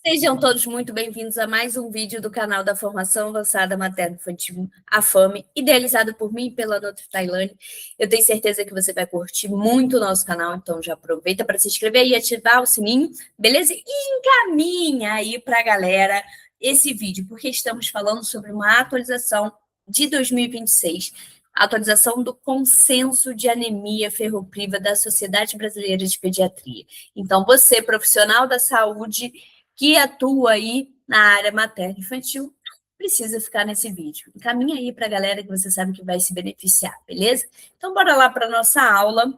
Sejam todos muito bem-vindos a mais um vídeo do canal da Formação Avançada Materno-Infantil, a FAME, idealizado por mim e pela Nutri Tailândia. Eu tenho certeza que você vai curtir muito o nosso canal, então já aproveita para se inscrever e ativar o sininho, beleza? E encaminha aí para a galera esse vídeo, porque estamos falando sobre uma atualização de 2026, a atualização do consenso de anemia ferropriva da Sociedade Brasileira de Pediatria. Então, você, profissional da saúde, que atua aí na área materno-infantil, precisa ficar nesse vídeo. Encaminha aí para a galera que você sabe que vai se beneficiar, beleza? Então, bora lá para a nossa aula.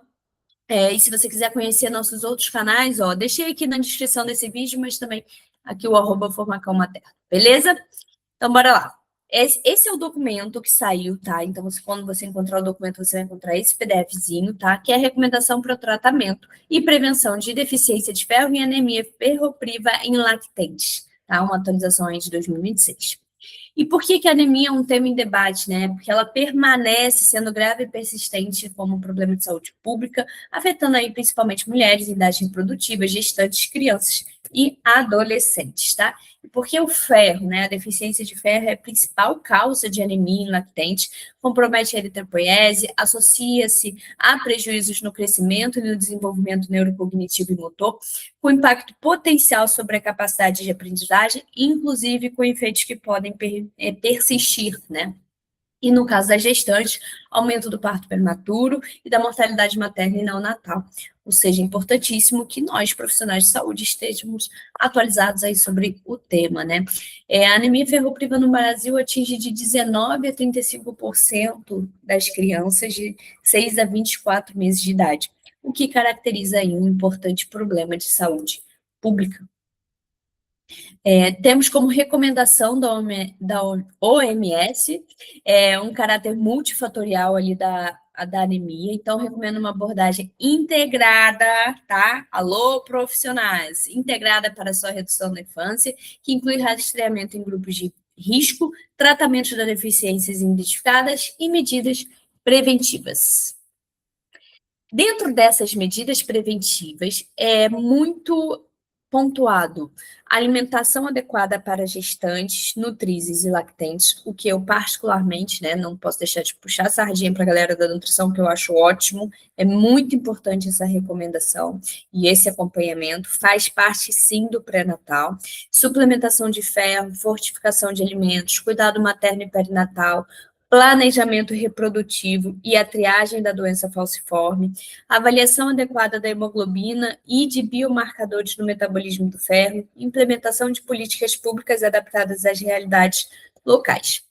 E se você quiser conhecer nossos outros canais, deixei aqui na descrição desse vídeo, mas também aqui o @Formacão Materno, beleza? Então, bora lá. Esse é o documento que saiu, tá? Então, quando você encontrar o documento, você vai encontrar esse PDFzinho, tá? Que é a recomendação para o tratamento e prevenção de deficiência de ferro e anemia ferropriva em lactentes, tá? Uma atualização aí de 2026. E por que a anemia é um tema em debate, né? Porque ela permanece sendo grave e persistente como um problema de saúde pública, afetando aí principalmente mulheres em idade reprodutiva, gestantes, crianças e adolescentes, tá? Porque o ferro, né, a deficiência de ferro é a principal causa de anemia em lactente, compromete a eritropoiese, associa-se a prejuízos no crescimento e no desenvolvimento neurocognitivo e motor, com impacto potencial sobre a capacidade de aprendizagem, inclusive com efeitos que podem persistir, né? E no caso das gestantes, aumento do parto prematuro e da mortalidade materna e neonatal. Ou seja, é importantíssimo que nós, profissionais de saúde, estejamos atualizados aí sobre o tema, né? A anemia ferropriva no Brasil atinge de 19% a 35% das crianças de 6 a 24 meses de idade, o que caracteriza aí um importante problema de saúde pública. Temos como recomendação da OMS um caráter multifatorial ali da anemia, então recomendo uma abordagem integrada, tá? Alô, profissionais! Integrada para sua redução da infância, que inclui rastreamento em grupos de risco, tratamento das deficiências identificadas e medidas preventivas. Dentro dessas medidas preventivas, é muito pontuado alimentação adequada para gestantes, nutrizes e lactentes, o que eu particularmente, né, não posso deixar de puxar a sardinha para a galera da nutrição, que eu acho ótimo, é muito importante essa recomendação e esse acompanhamento, faz parte sim do pré-natal, suplementação de ferro, fortificação de alimentos, cuidado materno e perinatal, planejamento reprodutivo e a triagem da doença falciforme, avaliação adequada da hemoglobina e de biomarcadores no metabolismo do ferro, implementação de políticas públicas adaptadas às realidades locais.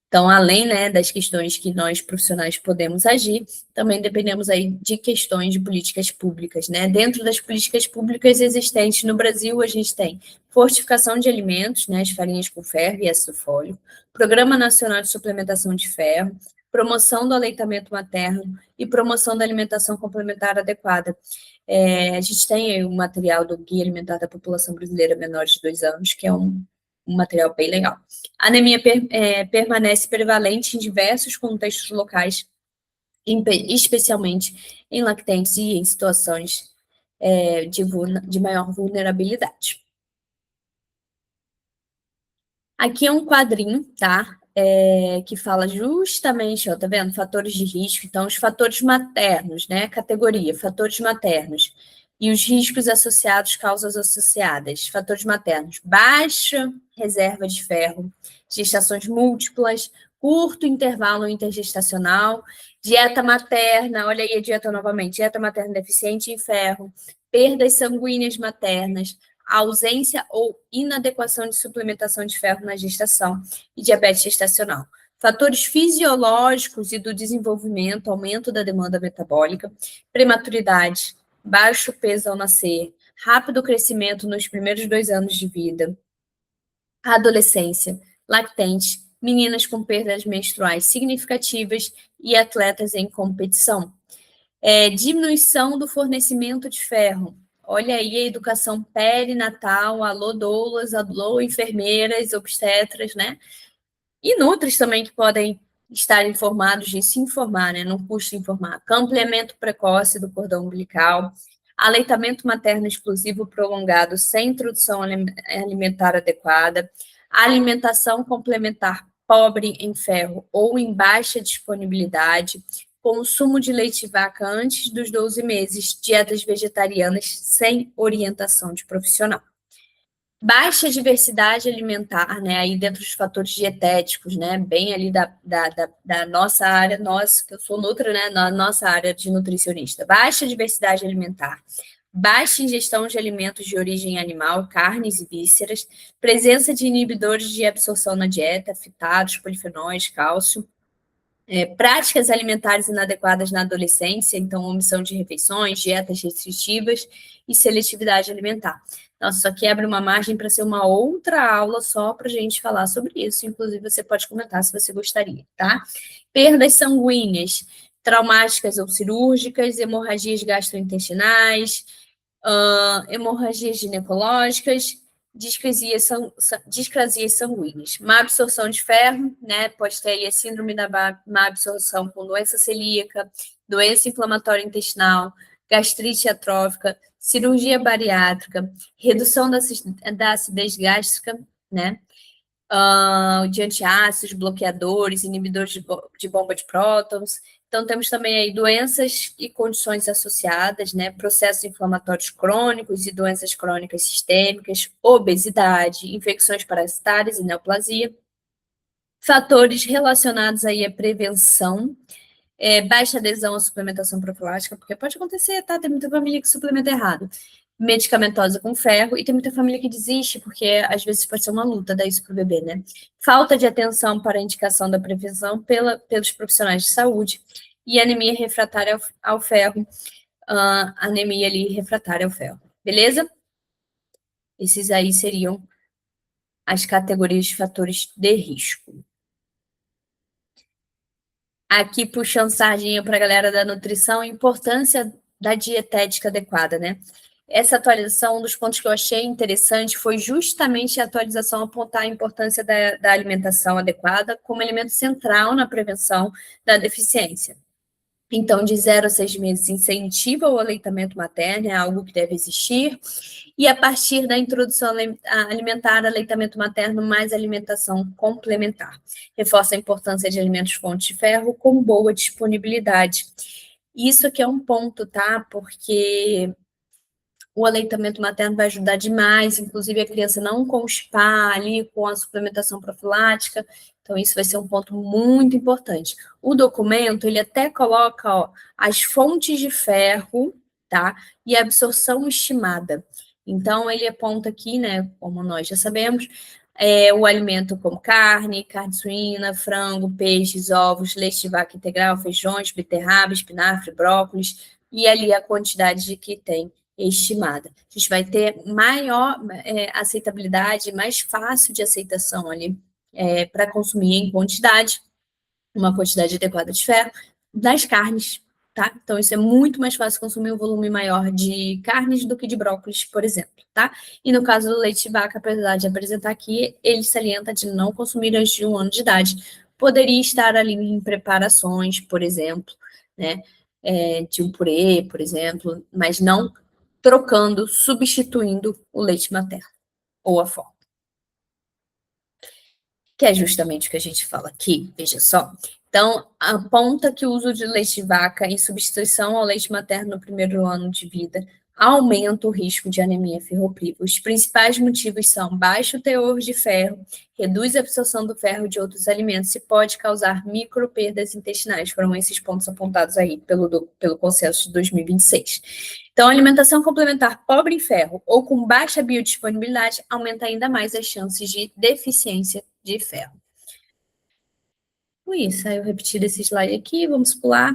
Então, além, né, das questões que nós profissionais podemos agir, também dependemos aí de questões de políticas públicas, né? Dentro das políticas públicas existentes no Brasil, a gente tem fortificação de alimentos, né, as farinhas com ferro e ácido fólico, Programa Nacional de Suplementação de Ferro, promoção do aleitamento materno e promoção da alimentação complementar adequada. A gente tem o material do Guia Alimentar da População Brasileira Menores de 2 anos, que é um material bem legal. A anemia permanece prevalente em diversos contextos locais, especialmente em lactentes e em situações de maior vulnerabilidade. Aqui é um quadrinho, tá? Que fala justamente, tá vendo? Fatores de risco. Então, os fatores maternos, né? Categoria, fatores maternos. E os riscos associados, causas associadas. Fatores maternos, baixa reserva de ferro, gestações múltiplas, curto intervalo intergestacional, dieta materna, olha aí a dieta novamente, dieta materna deficiente em ferro, perdas sanguíneas maternas, ausência ou inadequação de suplementação de ferro na gestação e diabetes gestacional. Fatores fisiológicos e do desenvolvimento, aumento da demanda metabólica, prematuridade, baixo peso ao nascer, rápido crescimento nos primeiros 2 anos de vida, adolescência, lactente, meninas com perdas menstruais significativas e atletas em competição. Diminuição do fornecimento de ferro. Olha aí a educação perinatal, alô doulas, alô enfermeiras, obstetras, né? E nutris também que podem estar informados de se informar, né? Não custa informar. Complemento precoce do cordão umbilical, aleitamento materno exclusivo prolongado sem introdução alimentar adequada, alimentação complementar pobre em ferro ou em baixa disponibilidade, consumo de leite de vaca antes dos 12 meses, dietas vegetarianas sem orientação de profissional. Baixa diversidade alimentar, né, aí dentro dos fatores dietéticos, né, bem ali da nossa área, que eu sou nutra, né, na nossa área de nutricionista. Baixa diversidade alimentar, baixa ingestão de alimentos de origem animal, carnes e vísceras, presença de inibidores de absorção na dieta, fitados, polifenóis, cálcio, práticas alimentares inadequadas na adolescência, então omissão de refeições, dietas restritivas e seletividade alimentar. Nossa, isso aqui abre uma margem para ser uma outra aula só para a gente falar sobre isso. Inclusive, você pode comentar se você gostaria, tá? Perdas sanguíneas, traumáticas ou cirúrgicas, hemorragias gastrointestinais, hemorragias ginecológicas, discrasias sanguíneas. Má absorção de ferro, né? Pode ter aí a síndrome da má absorção com doença celíaca, doença inflamatória intestinal, gastrite atrófica, cirurgia bariátrica, redução da acidez gástrica, né? De antiácidos, bloqueadores, inibidores de bomba de prótons. Então, temos também aí doenças e condições associadas, né? Processos inflamatórios crônicos e doenças crônicas sistêmicas, obesidade, infecções parasitárias e neoplasia. Fatores relacionados aí à prevenção, baixa adesão à suplementação profilática, porque pode acontecer, tá? Tem muita família que suplementa errado. Medicamentosa com ferro, e tem muita família que desiste, porque às vezes pode ser uma luta dar isso para o bebê, né? Falta de atenção para a indicação da prevenção pelos profissionais de saúde, e anemia refratária ao ferro, anemia ali refratária ao ferro, beleza? Esses aí seriam as categorias de fatores de risco. Aqui puxando sardinha para a galera da nutrição, a importância da dietética adequada, né? Essa atualização, um dos pontos que eu achei interessante foi justamente a atualização apontar a importância da alimentação adequada como elemento central na prevenção da deficiência. Então, de 0 a 6 meses, incentiva o aleitamento materno, é algo que deve existir. E a partir da introdução alimentar, aleitamento materno mais alimentação complementar. Reforça a importância de alimentos fontes de ferro com boa disponibilidade. Isso aqui é um ponto, tá? Porque o aleitamento materno vai ajudar demais, inclusive a criança não constipar ali com a suplementação profilática. Então, isso vai ser um ponto muito importante. O documento, ele até coloca, ó, as fontes de ferro, tá? E a absorção estimada. Então, ele aponta aqui, né, como nós já sabemos, o alimento como carne suína, frango, peixes, ovos, leite de vaca integral, feijões, beterraba, espinafre, brócolis, e ali a quantidade que tem estimada. A gente vai ter maior aceitabilidade, mais fácil de aceitação ali para consumir em quantidade, uma quantidade adequada de ferro, das carnes, tá? Então, isso é muito mais fácil consumir um volume maior de carnes do que de brócolis, por exemplo, tá? E no caso do leite de vaca, apesar de apresentar aqui, ele salienta de não consumir antes de 1 ano de idade. Poderia estar ali em preparações, por exemplo, né? De um purê, por exemplo, mas não trocando, substituindo o leite materno ou a forma. Que é justamente o que a gente fala aqui, veja só. Então, aponta que o uso de leite de vaca em substituição ao leite materno no primeiro ano de vida aumenta o risco de anemia ferropriva. Os principais motivos são baixo teor de ferro, reduz a absorção do ferro de outros alimentos e pode causar microperdas intestinais. Foram esses pontos apontados aí pelo consenso de 2026. Então, a alimentação complementar pobre em ferro ou com baixa biodisponibilidade aumenta ainda mais as chances de deficiência de ferro. Com isso, aí eu repeti esse slide aqui, vamos pular.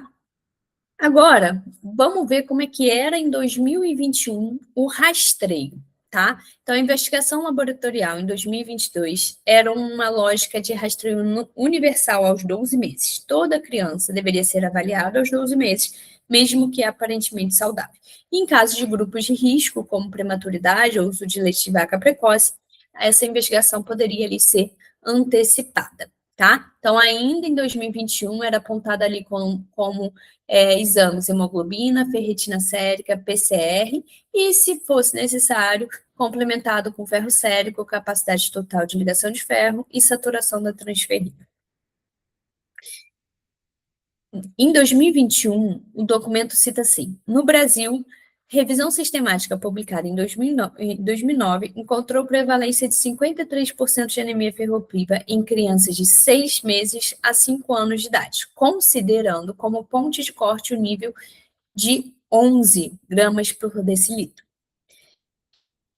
Agora, vamos ver como é que era em 2021 o rastreio, tá? Então, a investigação laboratorial em 2022 era uma lógica de rastreio universal aos 12 meses. Toda criança deveria ser avaliada aos 12 meses, mesmo que aparentemente saudável. Em casos de grupos de risco, como prematuridade ou uso de leite de vaca precoce, essa investigação poderia ali ser antecipada. tá? Então, ainda em 2021, era apontado ali como exames hemoglobina, ferritina sérica, PCR, e, se fosse necessário, complementado com ferro sérico, capacidade total de ligação de ferro e saturação da transferrina. Em 2021, o documento cita assim: no Brasil, revisão sistemática publicada em 2009 encontrou prevalência de 53% de anemia ferropriva em crianças de 6 meses a 5 anos de idade, considerando como ponte de corte o nível de 11 gramas por decilitro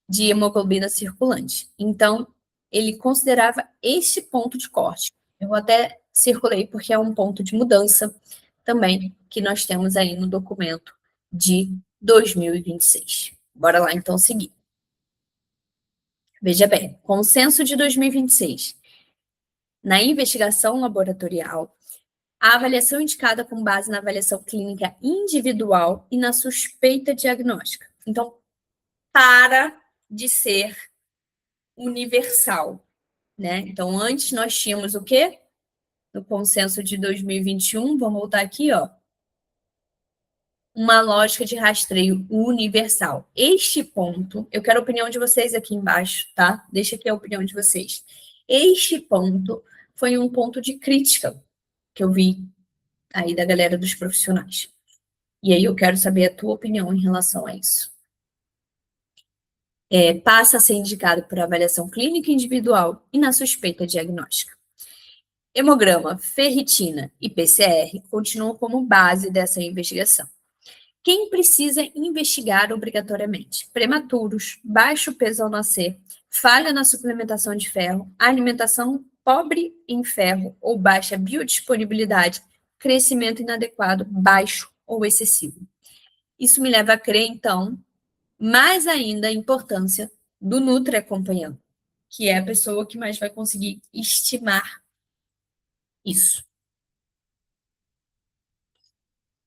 de hemoglobina circulante. Então, ele considerava este ponto de corte. Eu até circulei porque é um ponto de mudança também que nós temos aí no documento de 2026. Bora lá, então, seguir. Veja bem, consenso de 2026. Na investigação laboratorial, a avaliação indicada com base na avaliação clínica individual e na suspeita diagnóstica. Então, para de ser universal, né? Então, antes nós tínhamos o quê? No consenso de 2021, vamos voltar aqui, ó. Uma lógica de rastreio universal. Este ponto, eu quero a opinião de vocês aqui embaixo, tá? Deixa aqui a opinião de vocês. Este ponto foi um ponto de crítica que eu vi aí da galera dos profissionais. E aí eu quero saber a tua opinião em relação a isso. Passa a ser indicado por avaliação clínica individual e na suspeita diagnóstica. Hemograma, ferritina e PCR continuam como base dessa investigação. Quem precisa investigar obrigatoriamente? Prematuros, baixo peso ao nascer, falha na suplementação de ferro, alimentação pobre em ferro ou baixa biodisponibilidade, crescimento inadequado, baixo ou excessivo. Isso me leva a crer, então, mais ainda a importância do Nutri acompanhando, que é a pessoa que mais vai conseguir estimar isso.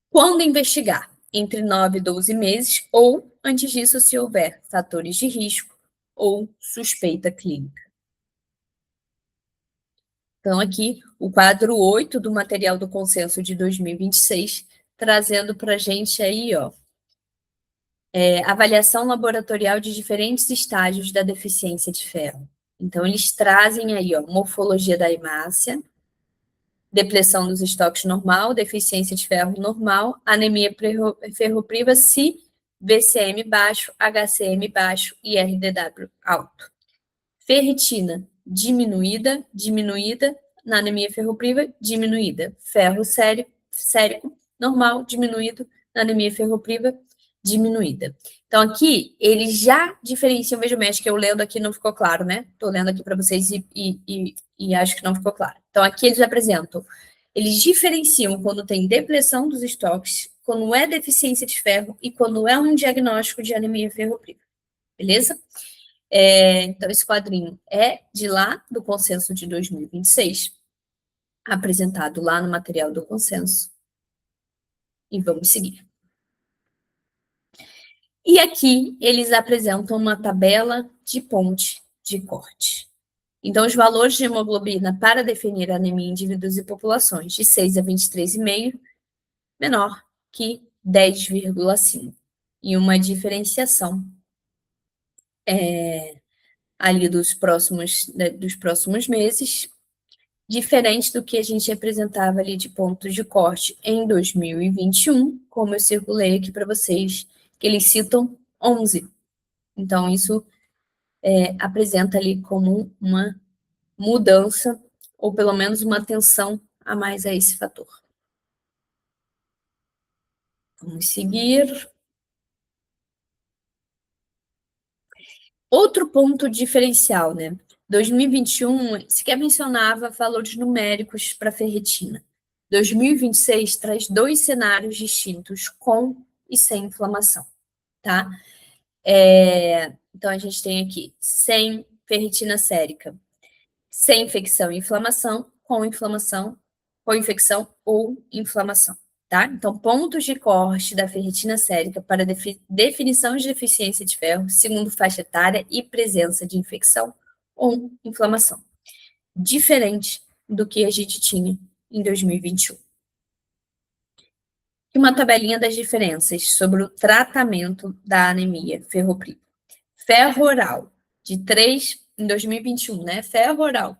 Quando investigar? Entre 9 e 12 meses, ou antes disso, se houver fatores de risco ou suspeita clínica. Então, aqui, o quadro 8 do material do consenso de 2026, trazendo para a gente aí, ó, avaliação laboratorial de diferentes estágios da deficiência de ferro. Então, eles trazem aí, ó, morfologia da hemácia, depressão dos estoques normal, deficiência de ferro normal, anemia ferropriva se VCM baixo, HCM baixo e RDW alto. Ferritina diminuída, na anemia ferropriva, diminuída. Ferro sérico, normal, diminuído, na anemia ferropriva, diminuída. Então, aqui, eles já diferenciam, veja bem, acho que eu lendo aqui não ficou claro, né? Estou lendo aqui para vocês e acho que não ficou claro. Então, aqui eles apresentam, eles diferenciam quando tem depressão dos estoques, quando é deficiência de ferro e quando é um diagnóstico de anemia ferropriva. Beleza? Então, esse quadrinho é de lá do consenso de 2026, apresentado lá no material do consenso. E vamos seguir. E aqui eles apresentam uma tabela de ponte de corte. Então, os valores de hemoglobina para definir anemia em indivíduos e populações de 6 a 23,5, menor que 10,5. E uma diferenciação ali dos próximos meses, diferente do que a gente apresentava ali de pontos de corte em 2021, como eu circulei aqui para vocês, que eles citam 11. Então, isso apresenta ali como uma mudança, ou pelo menos uma atenção a mais a esse fator. Vamos seguir. Outro ponto diferencial, né? 2021 sequer mencionava valores numéricos para ferritina. 2026 traz 2 cenários distintos, com e sem inflamação, tá? Então, a gente tem aqui sem ferritina sérica, sem infecção e inflamação, com infecção ou inflamação, tá? Então, pontos de corte da ferritina sérica para definição de deficiência de ferro, segundo faixa etária e presença de infecção ou inflamação. Diferente do que a gente tinha em 2021. E uma tabelinha das diferenças sobre o tratamento da anemia ferropriva. Ferro oral, de 3, em 2021, né? Ferro oral,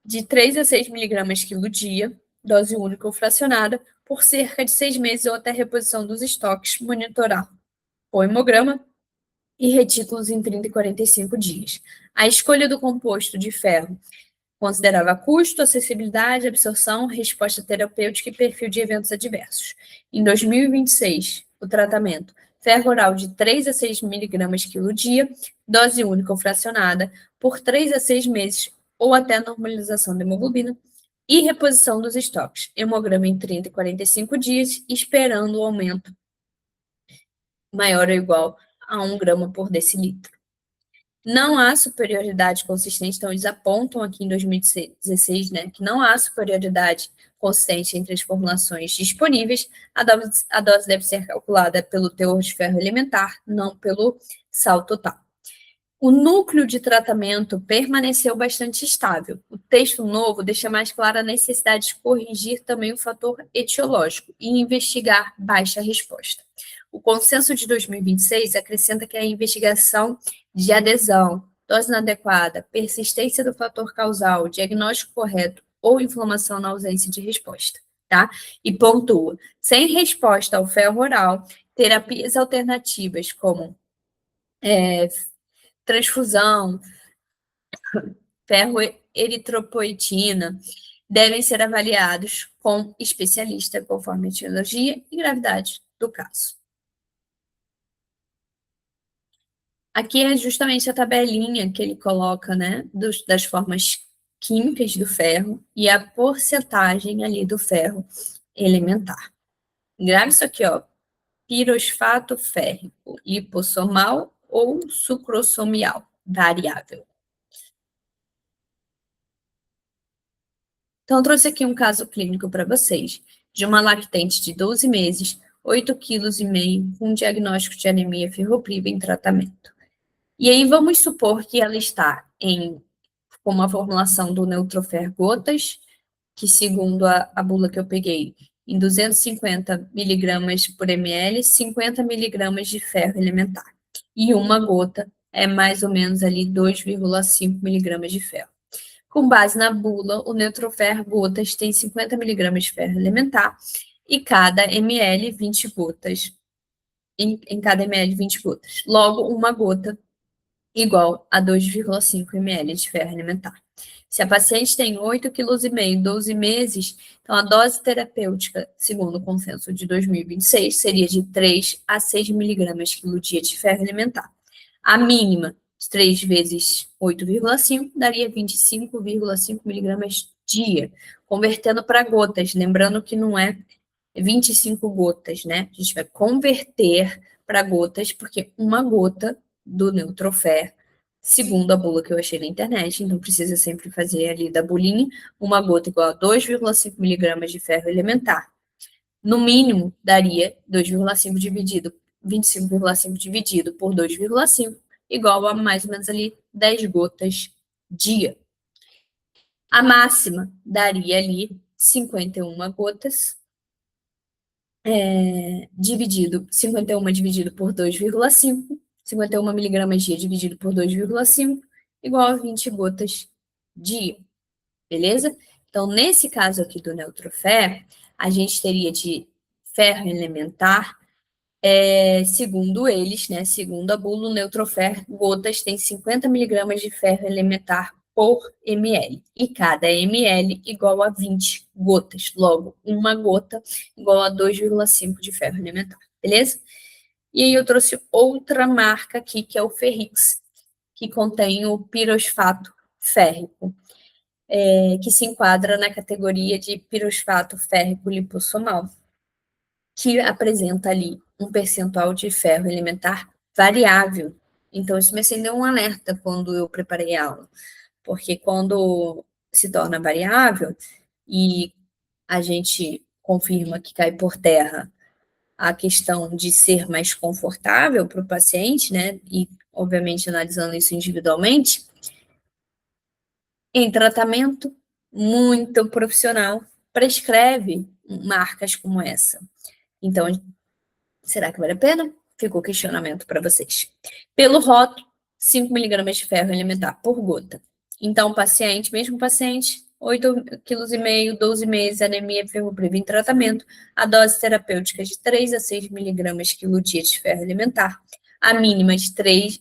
de 3 a 6 miligramas quilo dia, dose única ou fracionada, por cerca de 6 meses ou até reposição dos estoques, monitorar o hemograma e retículos em 30 e 45 dias. A escolha do composto de ferro considerava custo, acessibilidade, absorção, resposta terapêutica e perfil de eventos adversos. Em 2026, o tratamento ferro oral de 3 a 6 miligramas quilo dia, dose única ou fracionada, por 3 a 6 meses ou até a normalização da hemoglobina, e reposição dos estoques, hemograma em 30 e 45 dias, esperando o aumento maior ou igual a 1 grama por decilitro. Não há superioridade consistente, então eles apontam aqui em 2016, né, que não há superioridade consistente entre as formulações disponíveis. A dose deve ser calculada pelo teor de ferro elementar, não pelo sal total. O núcleo de tratamento permaneceu bastante estável. O texto novo deixa mais clara a necessidade de corrigir também o fator etiológico e investigar baixa resposta. O consenso de 2026 acrescenta que a investigação de adesão, dose inadequada, persistência do fator causal, diagnóstico correto ou inflamação na ausência de resposta, tá? E pontua: sem resposta ao ferro oral, terapias alternativas como transfusão, ferroeritropoetina, devem ser avaliados com especialista conforme a etiologia e gravidade do caso. Aqui é justamente a tabelinha que ele coloca, né, das formas químicas do ferro e a porcentagem ali do ferro elementar. Grave isso aqui, ó, pirosfato férrico, lipossomal ou sucrossomial, variável. Então, eu trouxe aqui um caso clínico para vocês, de uma lactente de 12 meses, 8,5 kg, com diagnóstico de anemia ferropriva em tratamento. E aí, vamos supor que ela está com uma formulação do Neutrofer gotas, que segundo a bula que eu peguei, em 250 miligramas por ml, 50 miligramas de ferro elementar. E uma gota é mais ou menos ali 2,5 miligramas de ferro. Com base na bula, o Neutrofer gotas tem 50 miligramas de ferro elementar e cada ml 20 gotas. Em cada ml 20 gotas. Logo, uma gota igual a 2,5 ml de ferro elementar. Se a paciente tem 8,5 kg, 12 meses, então a dose terapêutica, segundo o consenso de 2026, seria de 3 a 6 miligramas quilo dia de ferro elementar. A mínima, 3 vezes 8,5, daria 25,5 miligramas dia, convertendo para gotas, lembrando que não é 25 gotas, né? A gente vai converter para gotas, porque uma gota do Neutrofer, segundo a bula que eu achei na internet, então precisa sempre fazer ali da bulinha, uma gota igual a 2,5 miligramas de ferro elementar. No mínimo, daria 2,5 dividido, 25,5 dividido por 2,5, igual a mais ou menos ali 10 gotas dia. A máxima daria ali 51 gotas, 51 dividido por 2,5, 51 miligramas dia dividido por 2,5, igual a 20 gotas dia, beleza? Então, nesse caso aqui do Neutrofer, a gente teria de ferro elementar, segundo eles, né, segundo a bula, o Neutrofer gotas tem 50 miligramas de ferro elementar por ml, e cada ml igual a 20 gotas, logo, uma gota igual a 2,5 de ferro elementar, beleza? E aí eu trouxe outra marca aqui, que é o Ferrix, que contém o pirosfato férrico, que se enquadra na categoria de pirosfato férrico lipossomal, que apresenta ali um percentual de ferro elementar variável. Então, isso me acendeu um alerta quando eu preparei a aula, porque quando se torna variável e a gente confirma que cai por terra a questão de ser mais confortável para o paciente, né? E, obviamente, analisando isso individualmente, em tratamento, muito profissional prescreve marcas como essa. Então, será que vale a pena? Ficou o questionamento para vocês. Pelo rótulo, 5 miligramas de ferro elementar por gota. Então, paciente, mesmo paciente, 8,5 kg, 12 meses, anemia ferropriva em tratamento, a dose terapêutica de 3 a 6 miligramas quilo dia de ferro elementar. A mínima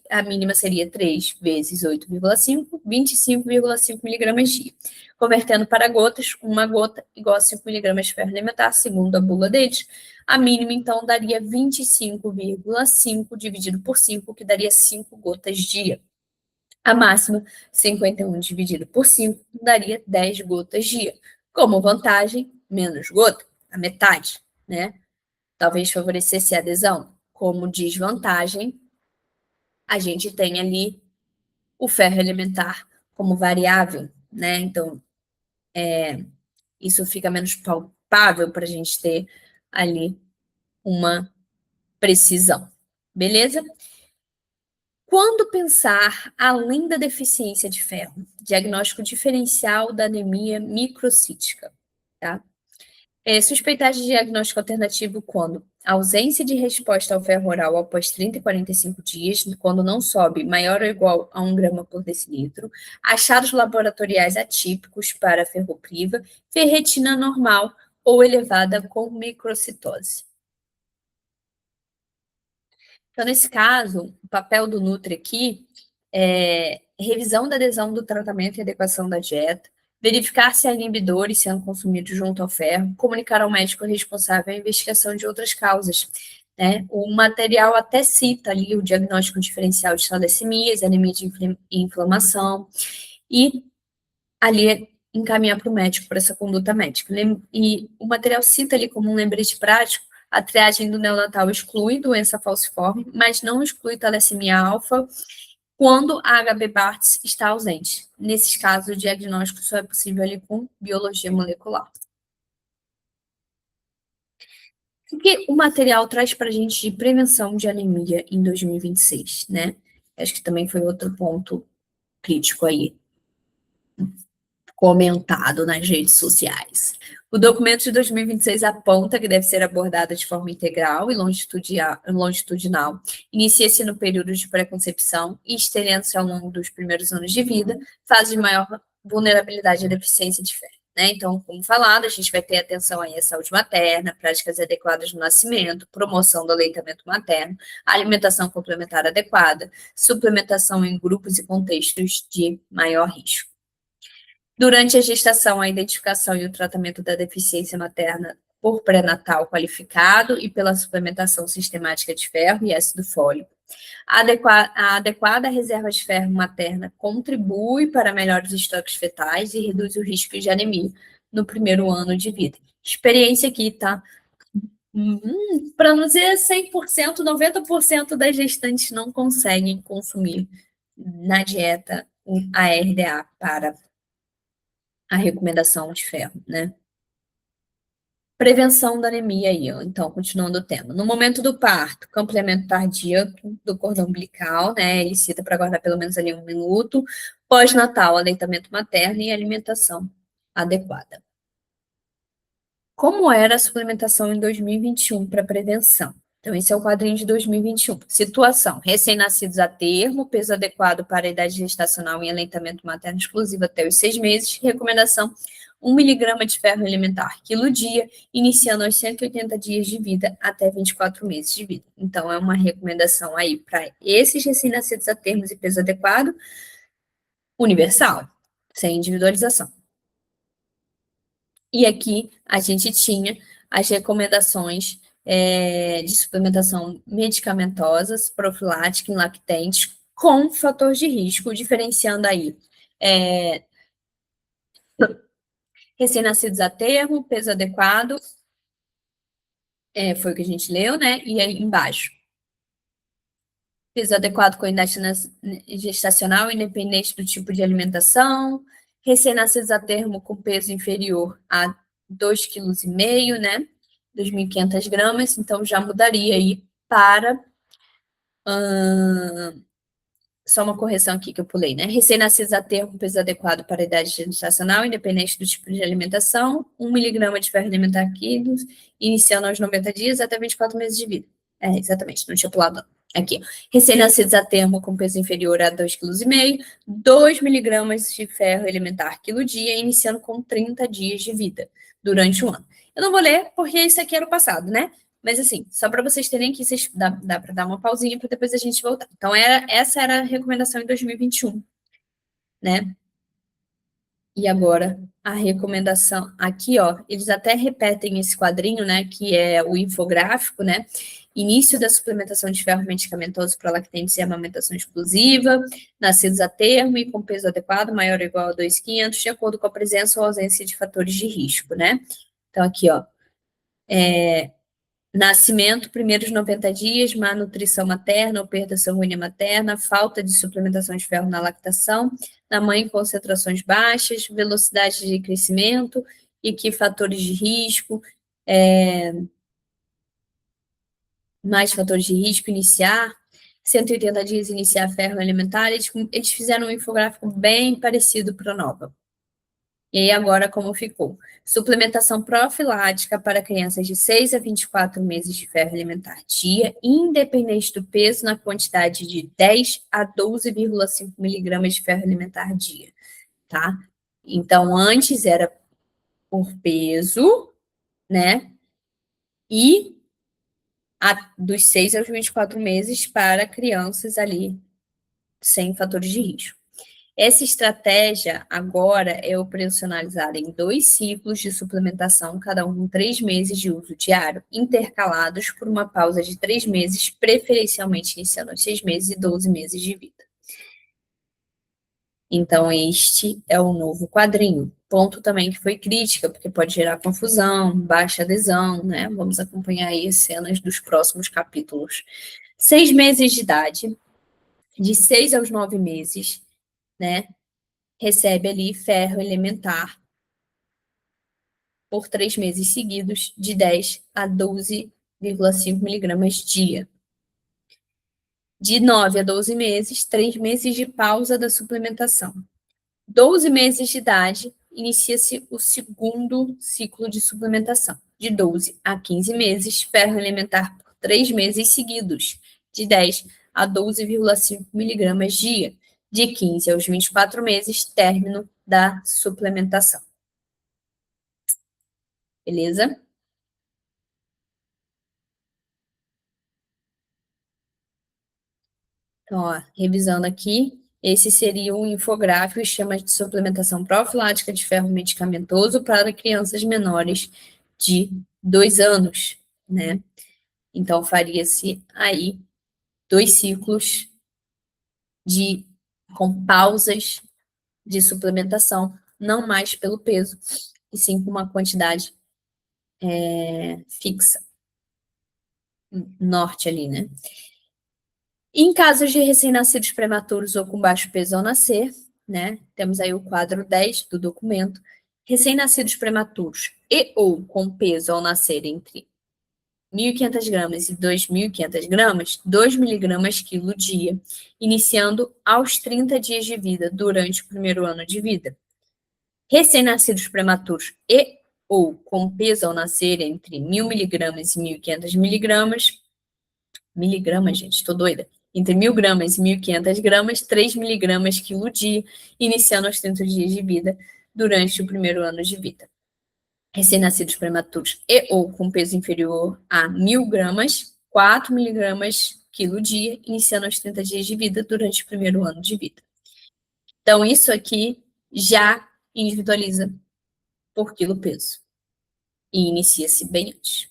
a mínima seria 3 vezes 8,5, 25,5 miligramas dia. Convertendo para gotas, uma gota igual a 5 miligramas de ferro elementar, segundo a bula deles. A mínima, então, daria 25,5 dividido por 5, que daria 5 gotas dia. A máxima, 51 dividido por 5, daria 10 gotas dia. Como vantagem, menos gota, a metade, né? Talvez favorecesse a adesão. Como desvantagem, a gente tem ali o ferro elementar como variável, né? Então, isso fica menos palpável para a gente ter ali uma precisão. Beleza? Quando pensar além da deficiência de ferro? Diagnóstico diferencial da anemia microcítica, tá? Suspeitar de diagnóstico alternativo quando ausência de resposta ao ferro oral após 30 e 45 dias, quando não sobe maior ou igual a 1 grama por decilitro, achados laboratoriais atípicos para ferropriva, ferritina normal ou elevada com microcitose. Então, nesse caso, o papel do Nutri aqui é revisão da adesão do tratamento e adequação da dieta, verificar se há inibidores sendo consumidos junto ao ferro, comunicar ao médico responsável a investigação de outras causas. Né? O material até cita ali o diagnóstico diferencial de talassemias, anemia de inflamação, e ali encaminhar para o médico para essa conduta médica. E o material cita ali como um lembrete prático a triagem do neonatal exclui doença falciforme, mas não exclui talassemia alfa quando a HB-Barts está ausente. Nesses casos, o diagnóstico só é possível ali com biologia molecular. O que o material traz para a gente de prevenção de anemia em 2026, né? Acho que também foi outro ponto crítico aí, comentado nas redes sociais. O documento de 2026 aponta que deve ser abordada de forma integral e longitudinal. Inicia-se no período de pré-concepção e estendendo-se ao longo dos primeiros anos de vida, fase de maior vulnerabilidade à deficiência de ferro. Né? Então, como falado, a gente vai ter atenção aí à saúde materna, práticas adequadas no nascimento, promoção do aleitamento materno, alimentação complementar adequada, suplementação em grupos e contextos de maior risco. Durante a gestação, a identificação e o tratamento da deficiência materna por pré-natal qualificado e pela suplementação sistemática de ferro e ácido fólico. A adequada reserva de ferro materna contribui para melhores estoques fetais e reduz o risco de anemia no primeiro ano de vida. Experiência aqui, tá? Para não dizer 100%, 90% das gestantes não conseguem consumir na dieta a RDA para a recomendação de ferro, né? Prevenção da anemia aí, ó. Então, continuando o tema. No momento do parto, complemento cardíaco do cordão umbilical, né? Ele cita para guardar pelo menos ali 1 minuto. Pós-natal, aleitamento materno e alimentação adequada. Como era a suplementação em 2021 para prevenção? Então, esse é o quadrinho de 2021. Situação: recém-nascidos a termo, peso adequado para a idade gestacional em aleitamento materno exclusivo até os 6 meses. Recomendação: 1 miligrama de ferro elementar quilo dia, iniciando aos 180 dias de vida até 24 meses de vida. Então, é uma recomendação aí para esses recém-nascidos a termos e peso adequado, universal, sem individualização. E aqui a gente tinha as recomendações de suplementação medicamentosas, profilática em lactentes, com fator de risco, diferenciando aí recém-nascidos a termo, peso adequado, foi o que a gente leu, né? E aí embaixo, peso adequado com idade gestacional, independente do tipo de alimentação, recém-nascidos a termo com peso inferior a 2,5 kg, né? 2.500 gramas, então já mudaria aí para só uma correção aqui que eu pulei, né? Recém-nascidos a termo peso adequado para a idade gestacional, independente do tipo de alimentação, 1 miligrama de ferro elementar quilos, iniciando aos 90 dias até 24 meses de vida. Exatamente, não tinha pulado. Aqui, recém-nascidos a termo com peso inferior a 2,5 kg, 2 miligramas de ferro elementar quilo dia, iniciando com 30 dias de vida, durante um ano. Eu não vou ler, porque isso aqui era o passado, né? Mas assim, só para vocês terem aqui, dá para dar uma pausinha para depois a gente voltar. Então, essa era a recomendação em 2021, né? E agora, a recomendação aqui, ó, eles até repetem esse quadrinho, né, que é o infográfico, né? Início da suplementação de ferro medicamentoso para lactentes e amamentação exclusiva, nascidos a termo e com peso adequado, maior ou igual a 2,500, de acordo com a presença ou ausência de fatores de risco, né? Então, aqui, ó, nascimento, primeiros 90 dias, má nutrição materna ou perda sanguínea materna, falta de suplementação de ferro na lactação, na mãe concentrações baixas, velocidade de crescimento, e que fatores de risco, mais fatores de risco, iniciar, 180 dias iniciar ferro alimentar, eles fizeram um infográfico bem parecido para a Nova. E aí, agora, como ficou? Suplementação profilática para crianças de 6 a 24 meses de ferro alimentar dia, independente do peso, na quantidade de 10 a 12,5 miligramas de ferro alimentar dia, tá? Então, antes era por peso, né? E dos 6 aos 24 meses para crianças ali sem fatores de risco. Essa estratégia agora é operacionalizada em 2 ciclos de suplementação, cada um com 3 meses de uso diário, intercalados por uma pausa de 3 meses, preferencialmente iniciando aos 6 meses e 12 meses de vida. Então, este é o novo quadrinho. Ponto também que foi crítica, porque pode gerar confusão, baixa adesão, né? Vamos acompanhar aí as cenas dos próximos capítulos. 6 meses de idade, de 6 aos 9 meses, né? Recebe ali ferro elementar por 3 meses seguidos, de 10 a 12,5 miligramas dia. De 9 a 12 meses, 3 meses de pausa da suplementação. 12 meses de idade, inicia-se o segundo ciclo de suplementação. De 12 a 15 meses, ferro elementar por 3 meses seguidos, de 10 a 12,5 miligramas dia. De 15 aos 24 meses, término da suplementação. Beleza? Então, ó, revisando aqui, esse seria um infográfico, esquema de suplementação profilática de ferro medicamentoso para crianças menores de 2 anos, né? Então, faria-se aí 2 ciclos com pausas de suplementação, não mais pelo peso, e sim com uma quantidade fixa, norte ali, né? Em casos de recém-nascidos prematuros ou com baixo peso ao nascer, né? Temos aí o quadro 10 do documento. Recém-nascidos prematuros e ou com peso ao nascer entre 1.500 gramas e 2.500 gramas, 2 miligramas quilo dia, iniciando aos 30 dias de vida, durante o primeiro ano de vida. Recém-nascidos prematuros e ou com peso ao nascer entre 1.000 miligramas e 1.500 miligramas, gente, estou doida, entre 1.000 gramas e 1.500 gramas, 3 miligramas quilo dia, iniciando aos 30 dias de vida, durante o primeiro ano de vida. Recém-nascidos prematuros e ou com peso inferior a 1.000 gramas, 4 miligramas quilo dia, iniciando aos 30 dias de vida, durante o primeiro ano de vida. Então, isso aqui já individualiza por quilo peso e inicia-se bem antes.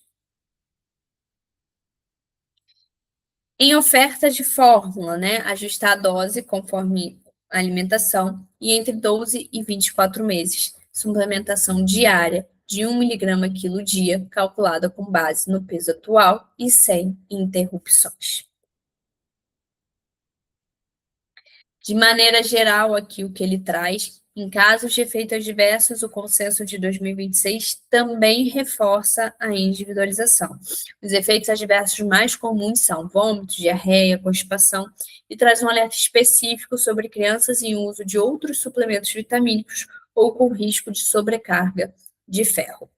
Em oferta de fórmula, né, ajustar a dose conforme a alimentação e entre 12 e 24 meses, suplementação diária de 1 miligrama quilo dia, calculada com base no peso atual e sem interrupções. De maneira geral, aqui o que ele traz, Em casos de efeitos adversos, o consenso de 2026 também reforça a individualização. Os efeitos adversos mais comuns são vômitos, diarreia, constipação, e traz um alerta específico sobre crianças em uso de outros suplementos vitamínicos ou com risco de sobrecarga de ferro.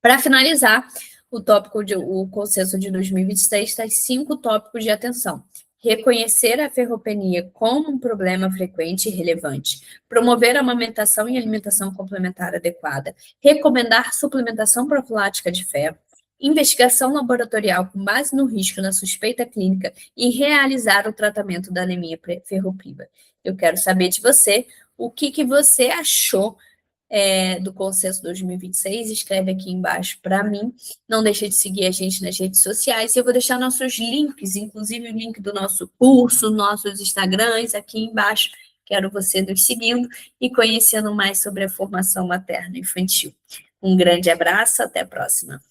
Para finalizar, o consenso de 2026 traz 5 tópicos de atenção. Reconhecer a ferropenia como um problema frequente e relevante, promover a amamentação e alimentação complementar adequada, recomendar suplementação profilática de ferro, investigação laboratorial com base no risco na suspeita clínica e realizar o tratamento da anemia ferropriva. Eu quero saber de você o que você achou do Consenso 2026, escreve aqui embaixo para mim. Não deixa de seguir a gente nas redes sociais. Eu vou deixar nossos links, inclusive o link do nosso curso, nossos Instagrams aqui embaixo. Quero você nos seguindo e conhecendo mais sobre a formação materno-infantil. Um grande abraço, até a próxima.